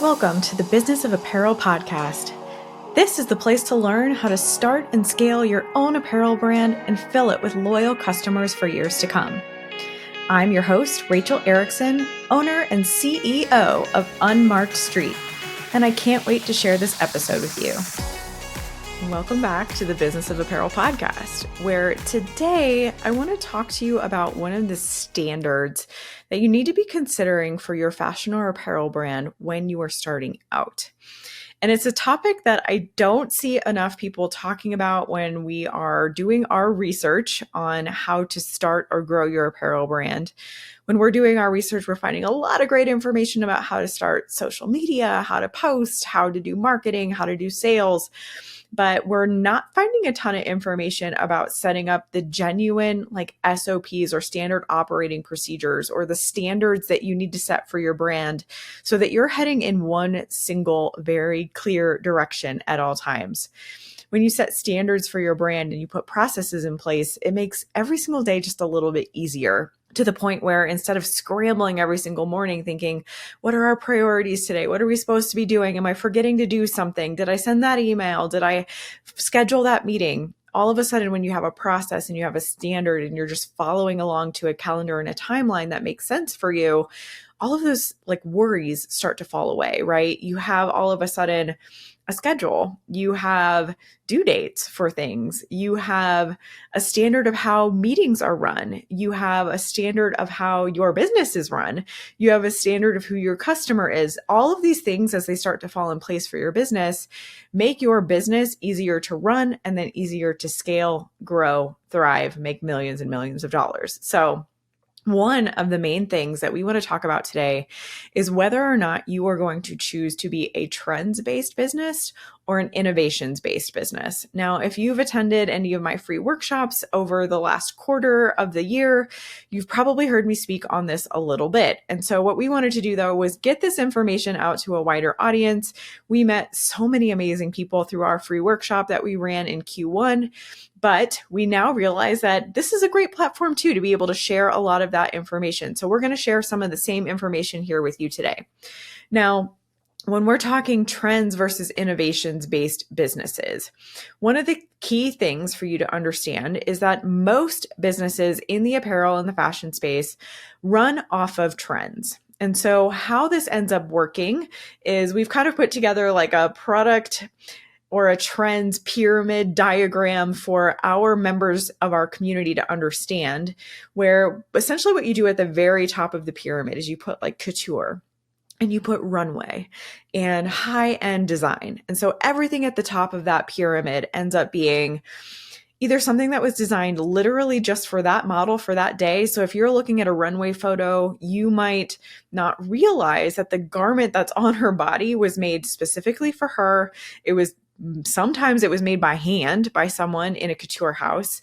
Welcome to the Business of Apparel podcast. This is the place to learn how to start and scale your own apparel brand and fill it with loyal customers for years to come. I'm your host, Rachel Erickson, owner and CEO of Unmarked Street, and I can't wait to share this episode with you. Welcome back to the Business of Apparel podcast, where today I want to talk to you about one of the standards that you need to be considering for your fashion or apparel brand when you are starting out. And it's a topic that I don't see enough people talking about when we are doing our research on how to start or grow your apparel brand. When we're doing our research, we're finding a lot of great information about how to start social media, how to post, how to do marketing, how to do sales. But we're not finding a ton of information about setting up the genuine SOPs or standard operating procedures or the standards that you need to set for your brand so that you're heading in one single, very clear direction at all times. When you set standards for your brand and you put processes in place, it makes every single day just a little bit easier, to the point where instead of scrambling every single morning thinking, what are our priorities today? What are we supposed to be doing? Am I forgetting to do something? Did I send that email? Did I schedule that meeting? All of a sudden, when you have a process and you have a standard and you're just following along to a calendar and a timeline that makes sense for you, all of those worries start to fall away, right? You have all of a sudden a schedule. You have due dates for things. You have a standard of how meetings are run. You have a standard of how your business is run. You have a standard of who your customer is. All of these things, as they start to fall in place for your business, make your business easier to run and then easier to scale, grow, thrive, make millions and millions of dollars. So one of the main things that we want to talk about today is whether or not you are going to choose to be a trends-based business or an innovations-based business. Now, if you've attended any of my free workshops over the last quarter of the year, you've probably heard me speak on this a little bit. And so what we wanted to do, though, was get this information out to a wider audience. We met so many amazing people through our free workshop that we ran in Q1. But we now realize that this is a great platform too to be able to share a lot of that information. So we're going to share some of the same information here with you today. Now, when we're talking trends versus innovations-based businesses, one of the key things for you to understand is that most businesses in the apparel and the fashion space run off of trends. And so how this ends up working is we've kind of put together a product or a trends pyramid diagram for our members of our community to understand, where essentially what you do at the very top of the pyramid is you put couture and you put runway and high-end design. And so everything at the top of that pyramid ends up being either something that was designed literally just for that model for that day. So if you're looking at a runway photo, you might not realize that the garment that's on her body was made specifically for her. Sometimes it was made by hand by someone in a couture house.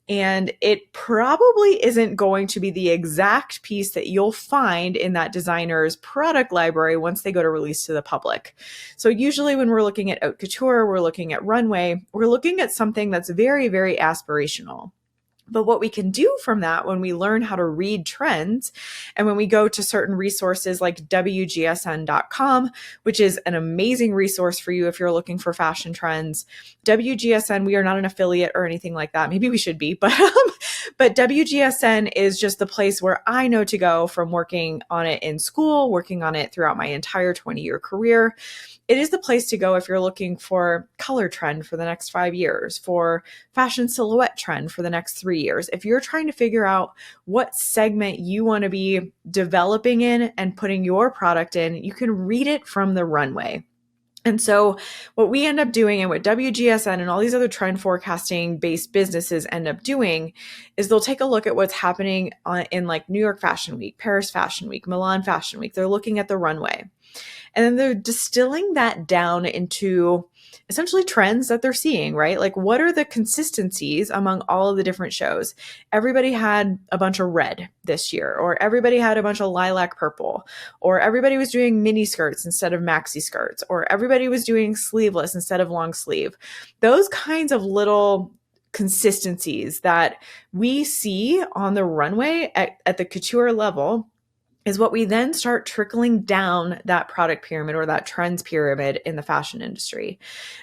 And it probably isn't going to be the exact piece that you'll find in that designer's product library once they go to release to the public. So usually when we're looking at haute couture, we're looking at runway, we're looking at something that's very, very aspirational. But what we can do from that when we learn how to read trends and when we go to certain resources like WGSN.com, which is an amazing resource for you if you're looking for fashion trends. WGSN, we are not an affiliate or anything like that. Maybe we should be, but WGSN is just the place where I know to go from working on it in school, working on it throughout my entire 20-year career. It is the place to go if you're looking for color trend for the next 5 years, for fashion silhouette trend for the next 3 years. If you're trying to figure out what segment you want to be developing in and putting your product in, you can read it from the runway. And so what we end up doing and what WGSN and all these other trend forecasting based businesses end up doing is they'll take a look at what's happening in New York Fashion Week, Paris Fashion Week, Milan Fashion Week. They're looking at the runway. And then they're distilling that down into essentially trends that they're seeing, right? What are the consistencies among all of the different shows? Everybody had a bunch of red this year, or everybody had a bunch of lilac purple, or everybody was doing mini skirts instead of maxi skirts, or everybody was doing sleeveless instead of long sleeve. Those kinds of little consistencies that we see on the runway at the couture level is what we then start trickling down that product pyramid or that trends pyramid in the fashion industry.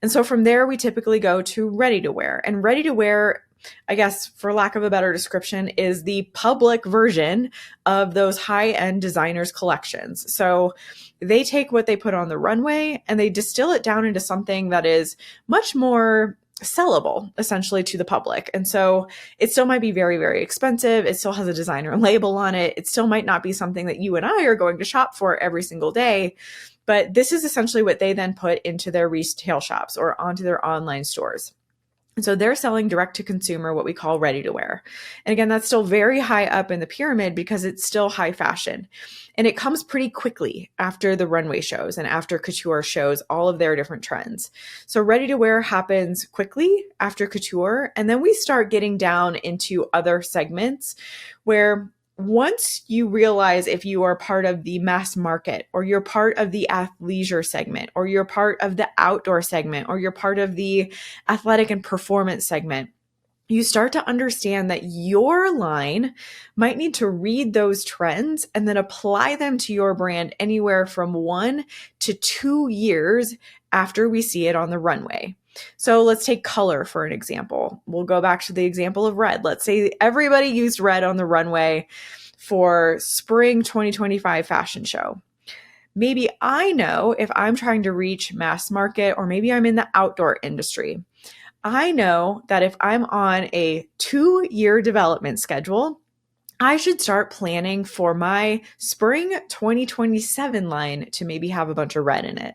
And so from there, we typically go to ready to wear. And ready to wear, I guess, for lack of a better description, is the public version of those high-end designers' collections. So they take what they put on the runway and they distill it down into something that is much more sellable, essentially, to the public. And so it still might be very, very expensive. It still has a designer label on it. It still might not be something that you and I are going to shop for every single day. But this is essentially what they then put into their retail shops or onto their online stores. And so they're selling direct to consumer, what we call ready to wear. And again, that's still very high up in the pyramid because it's still high fashion. And it comes pretty quickly after the runway shows and after couture shows all of their different trends. So ready to wear happens quickly after couture. And then we start getting down into other segments where once you realize if you are part of the mass market or you're part of the athleisure segment or you're part of the outdoor segment or you're part of the athletic and performance segment, you start to understand that your line might need to read those trends and then apply them to your brand anywhere from 1 to 2 years after we see it on the runway. So let's take color for an example. We'll go back to the example of red. Let's say everybody used red on the runway for spring 2025 fashion show. Maybe I know if I'm trying to reach mass market, or maybe I'm in the outdoor industry. I know that if I'm on a 2-year development schedule, I should start planning for my spring 2027 line to maybe have a bunch of red in it.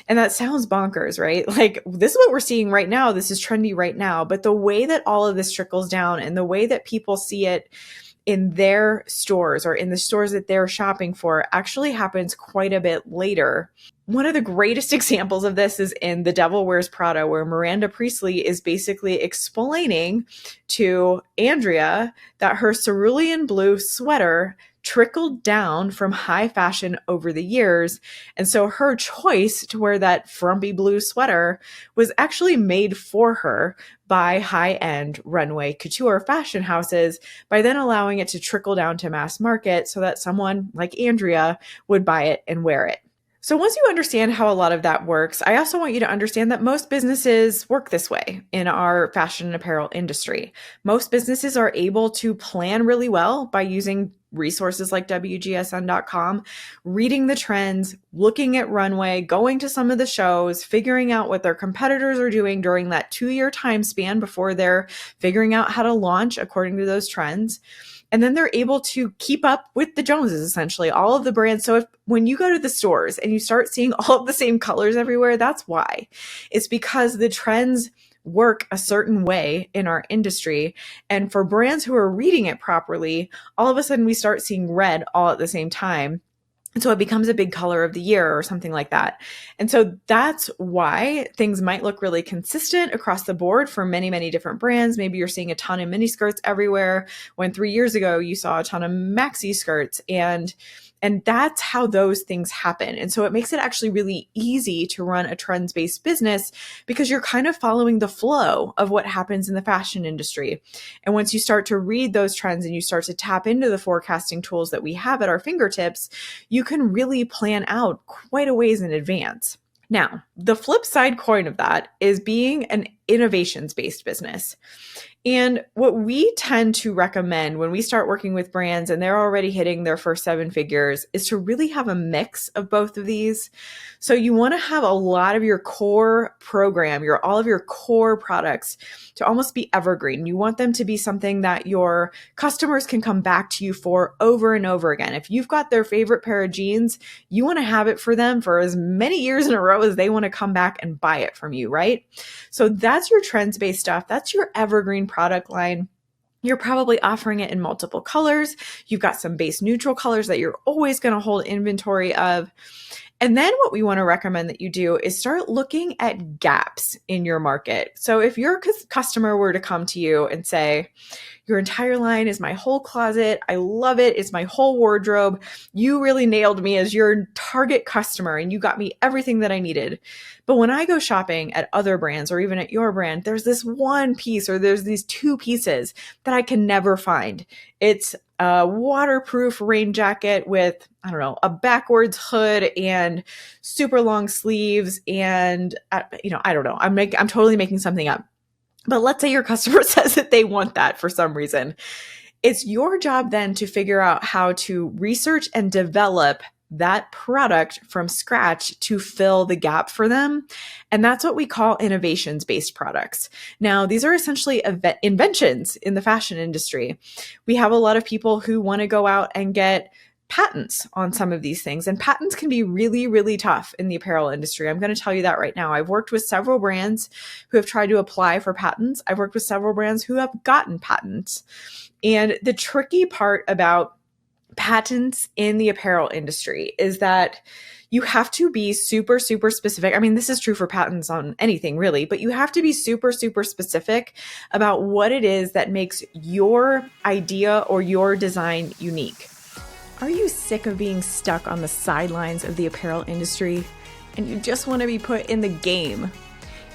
And that sounds bonkers, right? Like, this is what we're seeing right now. This is trendy right now. But the way that all of this trickles down and the way that people see it in their stores or in the stores that they're shopping for actually happens quite a bit later. One of the greatest examples of this is in The Devil Wears Prada, where Miranda Priestly is basically explaining to Andrea that her cerulean blue sweater trickled down from high fashion over the years. And so her choice to wear that frumpy blue sweater was actually made for her by high-end runway couture fashion houses by then allowing it to trickle down to mass market so that someone like Andrea would buy it and wear it. So once you understand how a lot of that works, I also want you to understand that most businesses work this way in our fashion and apparel industry. Most businesses are able to plan really well by using resources like WGSN.com, reading the trends, looking at runway, going to some of the shows, figuring out what their competitors are doing during that 2-year time span before they're figuring out how to launch according to those trends. And then they're able to keep up with the Joneses, essentially, all of the brands. So when you go to the stores and you start seeing all of the same colors everywhere, that's why. It's because the trends work a certain way in our industry. And for brands who are reading it properly, all of a sudden we start seeing red all at the same time. And so it becomes a big color of the year or something like that. And so that's why things might look really consistent across the board for many, many different brands. Maybe you're seeing a ton of mini skirts everywhere when 3 years ago you saw a ton of maxi skirts, and that's how those things happen. And so it makes it actually really easy to run a trends-based business because you're kind of following the flow of what happens in the fashion industry. And once you start to read those trends and you start to tap into the forecasting tools that we have at our fingertips, you can really plan out quite a ways in advance. Now, the flip side coin of that is being an innovations-based business. And what we tend to recommend when we start working with brands and they're already hitting their first 7 figures is to really have a mix of both of these. So you want to have a lot of your core program, all of your core products to almost be evergreen. You want them to be something that your customers can come back to you for over and over again. If you've got their favorite pair of jeans, you want to have it for them for as many years in a row as they want to come back and buy it from you, right? So that's your trends-based stuff. That's your evergreen product line. You're probably offering it in multiple colors. You've got some base neutral colors that you're always going to hold inventory of. And then what we want to recommend that you do is start looking at gaps in your market. So if your customer were to come to you and say, Your entire line is my whole closet. I love it. It's my whole wardrobe. You really nailed me as your target customer and you got me everything that I needed. But when I go shopping at other brands or even at your brand, there's this one piece or there's these two pieces that I can never find. It's a waterproof rain jacket with, I don't know, a backwards hood and super long sleeves. And, I don't know. I'm totally making something up. But let's say your customer says that they want that for some reason. It's your job then to figure out how to research and develop that product from scratch to fill the gap for them. And that's what we call innovations-based products. Now, these are essentially inventions in the fashion industry. We have a lot of people who want to go out and get patents on some of these things. And patents can be really, really tough in the apparel industry. I'm going to tell you that right now. I've worked with several brands who have tried to apply for patents. I've worked with several brands who have gotten patents. And the tricky part about patents in the apparel industry is that you have to be super, super specific. I mean, this is true for patents on anything really, but you have to be super, super specific about what it is that makes your idea or your design unique. Are you sick of being stuck on the sidelines of the apparel industry and you just want to be put in the game?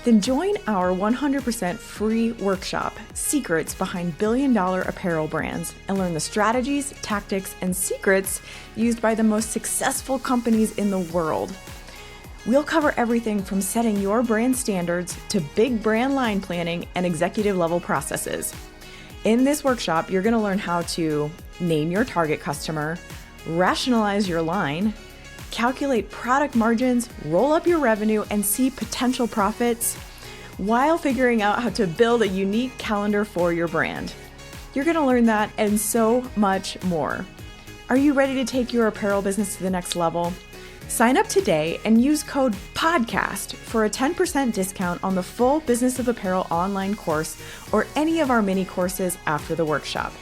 Then join our 100% free workshop, Secrets Behind Billion-Dollar Apparel Brands, and learn the strategies, tactics, and secrets used by the most successful companies in the world. We'll cover everything from setting your brand standards to big brand line planning and executive level processes. In this workshop, you're going to learn how to name your target customer, rationalize your line, calculate product margins, roll up your revenue, and see potential profits while figuring out how to build a unique calendar for your brand. You're going to learn that and so much more. Are you ready to take your apparel business to the next level? Sign up today and use code PODCAST for a 10% discount on the full Business of Apparel online course or any of our mini courses after the workshop.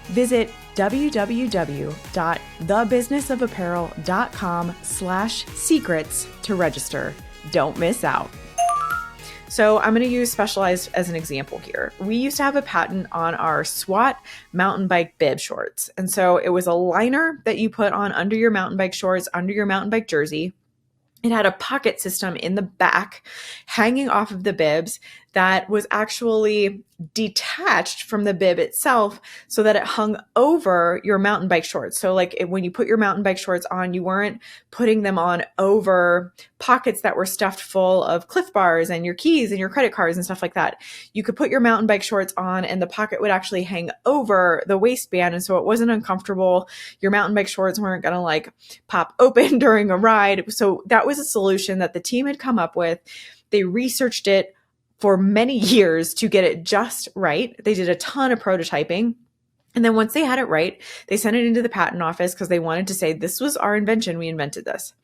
Visit www.thebusinessofapparel.com/secrets to register. Don't miss out. So I'm going to use Specialized as an example here. We used to have a patent on our SWAT mountain bike bib shorts. And so it was a liner that you put on under your mountain bike shorts, under your mountain bike jersey. It had a pocket system in the back hanging off of the bibs that was actually detached from the bib itself so that it hung over your mountain bike shorts. So when you put your mountain bike shorts on, you weren't putting them on over pockets that were stuffed full of Cliff Bars and your keys and your credit cards and stuff like that. You could put your mountain bike shorts on and the pocket would actually hang over the waistband. And so it wasn't uncomfortable. Your mountain bike shorts weren't going to pop open during a ride. So that was a solution that the team had come up with. They researched it for many years to get it just right. They did a ton of prototyping. And then once they had it right, they sent it into the patent office because they wanted to say, this was our invention. We invented this.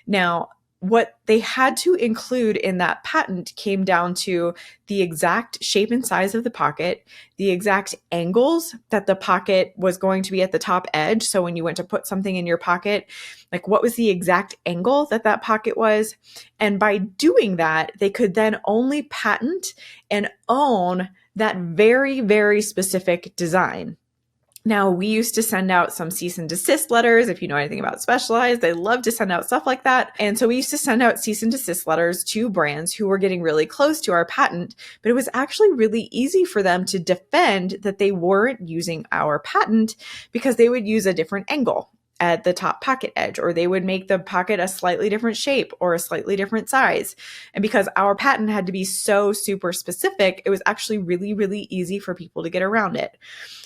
Now, what they had to include in that patent came down to the exact shape and size of the pocket, the exact angles that the pocket was going to be at the top edge. So when you went to put something in your pocket, what was the exact angle that that pocket was? And by doing that, they could then only patent and own that very, very specific design. Now, we used to send out some cease and desist letters. If you know anything about Specialized, they love to send out stuff like that. And so we used to send out cease and desist letters to brands who were getting really close to our patent, but it was actually really easy for them to defend that they weren't using our patent because they would use a different angle at the top pocket edge, or they would make the pocket a slightly different shape or a slightly different size. And because our patent had to be so super specific, it was actually really, really easy for people to get around it.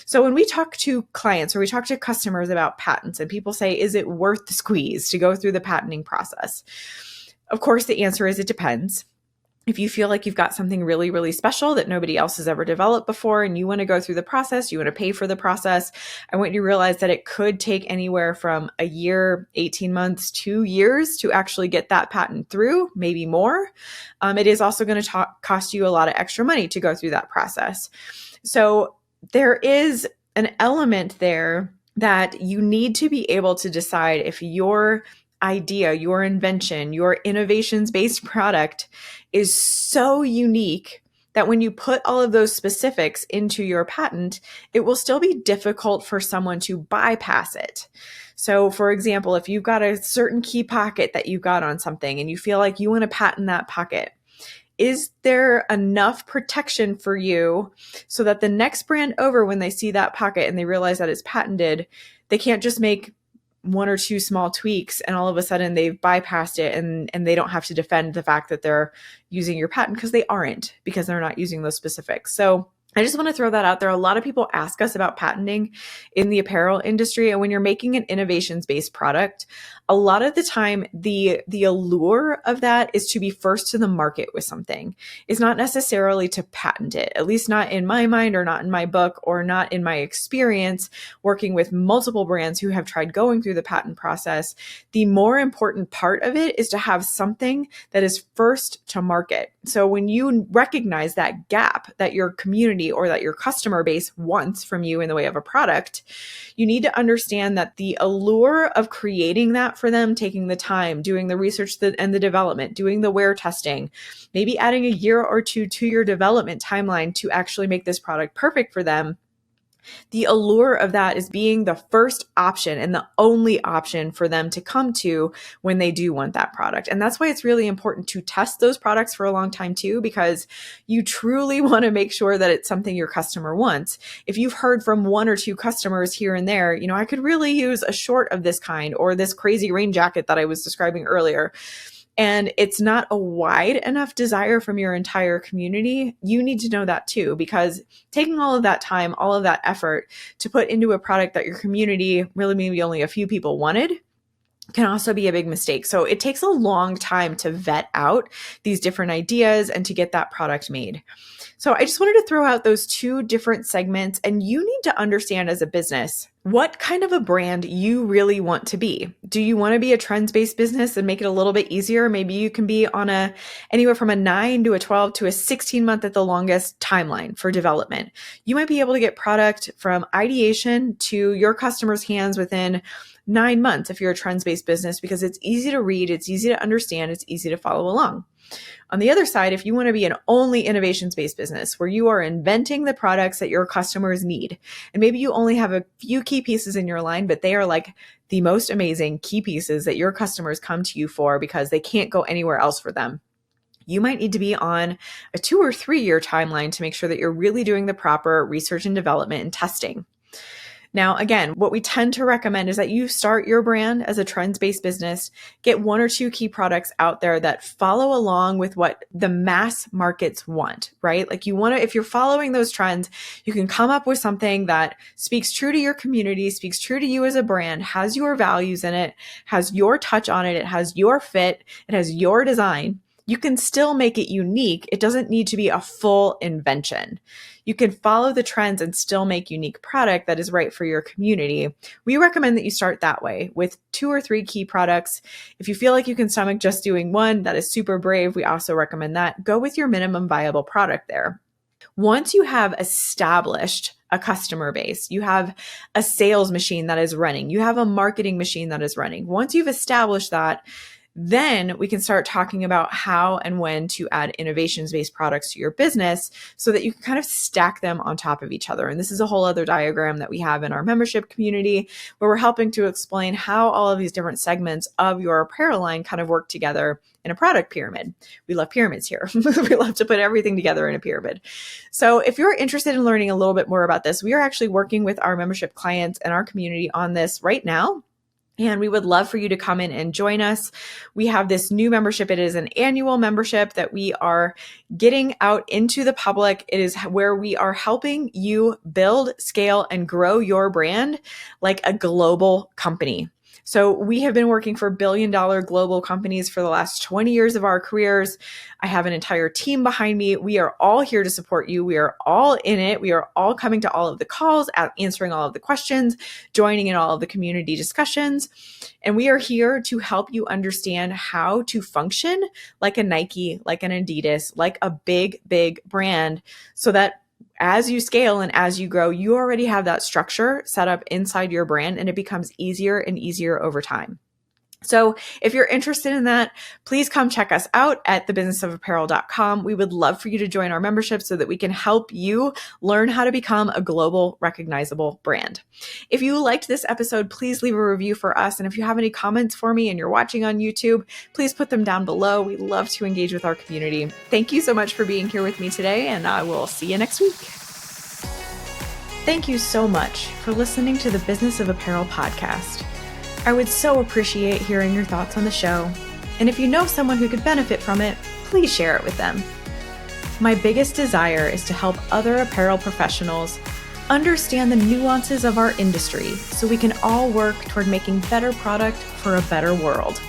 So when we talk to clients or we talk to customers about patents and people say, is it worth the squeeze to go through the patenting process? Of course, the answer is it depends. If you feel like you've got something really, really special that nobody else has ever developed before and you want to go through the process, you want to pay for the process, I want you to realize that it could take anywhere from a year, 18 months, 2 years to actually get that patent through, maybe more. It is also going to cost you a lot of extra money to go through that process. So there is an element there that you need to be able to decide if your idea, your invention, your innovations-based product is so unique that when you put all of those specifics into your patent, it will still be difficult for someone to bypass it. So for example, if you've got a certain key pocket that you got on something and you feel like you want to patent that pocket, is there enough protection for you so that the next brand over, when they see that pocket and they realize that it's patented, they can't just make one or two small tweaks and all of a sudden they've bypassed it and they don't have to defend the fact that they're using your patent, because they aren't, because they're not using those specifics. So I just want to throw that out there. A lot of people ask us about patenting in the apparel industry. And when you're making an innovations-based product, a lot of the time, the allure of that is to be first to the market with something. It's not necessarily to patent it, at least not in my mind or not in my book or not in my experience working with multiple brands who have tried going through the patent process. The more important part of it is to have something that is first to market. So when you recognize that gap that your community or that your customer base wants from you in the way of a product, you need to understand that the allure of creating that for them, taking the time, doing the research and the development, doing the wear testing, maybe adding a year or two to your development timeline to actually make this product perfect for them. The allure of that is being the first option and the only option for them to come to when they do want that product. And that's why it's really important to test those products for a long time too, because you truly want to make sure that it's something your customer wants. If you've heard from one or two customers here and there, I could really use a short of this kind or this crazy rain jacket that I was describing earlier, and it's not a wide enough desire from your entire community, you need to know that too, because taking all of that time, all of that effort to put into a product that your community, really maybe only a few people wanted, can also be a big mistake. So it takes a long time to vet out these different ideas and to get that product made. So I just wanted to throw out those two different segments, and you need to understand as a business what kind of a brand you really want to be. Do you want to be a trends-based business and make it a little bit easier? Maybe you can be on anywhere from a 9 to a 12 to a 16-month at the longest timeline for development. You might be able to get product from ideation to your customers' hands within 9 months if you're a trends-based business, because it's easy to read, it's easy to understand, it's easy to follow along. On the other side, if you want to be an only innovations-based business where you are inventing the products that your customers need, and maybe you only have a few key pieces in your line, but they are like the most amazing key pieces that your customers come to you for because they can't go anywhere else for them, you might need to be on a 2 or 3 year timeline to make sure that you're really doing the proper research and development and testing. Now, again, what we tend to recommend is that you start your brand as a trends-based business, get 1 or 2 key products out there that follow along with what the mass markets want, right? Like if you're following those trends, you can come up with something that speaks true to your community, speaks true to you as a brand, has your values in it, has your touch on it, it has your fit, it has your design. You can still make it unique. It doesn't need to be a full invention. You can follow the trends and still make unique product that is right for your community. We recommend that you start that way with 2 or 3 key products. If you feel like you can stomach just doing one, that is super brave. We also recommend that. Go with your minimum viable product there. Once you have established a customer base, you have a sales machine that is running, you have a marketing machine that is running. Once you've established that, then we can start talking about how and when to add innovations-based products to your business so that you can kind of stack them on top of each other. And this is a whole other diagram that we have in our membership community where we're helping to explain how all of these different segments of your apparel line kind of work together in a product pyramid. We love pyramids here. We love to put everything together in a pyramid. So if you're interested in learning a little bit more about this, we are actually working with our membership clients and our community on this right now. And we would love for you to come in and join us. We have this new membership. It is an annual membership that we are getting out into the public. It is where we are helping you build, scale, and grow your brand like a global company. So we have been working for billion-dollar global companies for the last 20 years of our careers. I have an entire team behind me. We are all here to support you. We are all in it. We are all coming to all of the calls, answering all of the questions, joining in all of the community discussions. And we are here to help you understand how to function like a Nike, like an Adidas, like a big, big brand so that as you scale and as you grow, you already have that structure set up inside your brand and it becomes easier and easier over time. So if you're interested in that, please come check us out at thebusinessofapparel.com. We would love for you to join our membership so that we can help you learn how to become a global recognizable brand. If you liked this episode, please leave a review for us. And if you have any comments for me and you're watching on YouTube, please put them down below. We love to engage with our community. Thank you so much for being here with me today, and I will see you next week. Thank you so much for listening to the Business of Apparel podcast. I would so appreciate hearing your thoughts on the show. And if you know someone who could benefit from it, please share it with them. My biggest desire is to help other apparel professionals understand the nuances of our industry so we can all work toward making better product for a better world.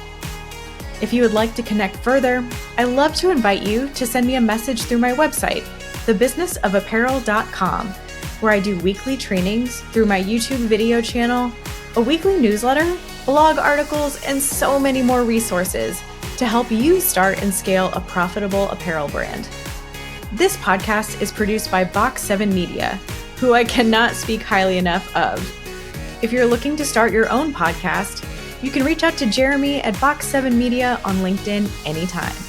If you would like to connect further, I'd love to invite you to send me a message through my website, thebusinessofapparel.com, where I do weekly trainings through my YouTube video channel, a weekly newsletter, blog articles, and so many more resources to help you start and scale a profitable apparel brand. This podcast is produced by Box 7 Media, who I cannot speak highly enough of. If you're looking to start your own podcast, you can reach out to Jeremy at Box 7 Media on LinkedIn anytime.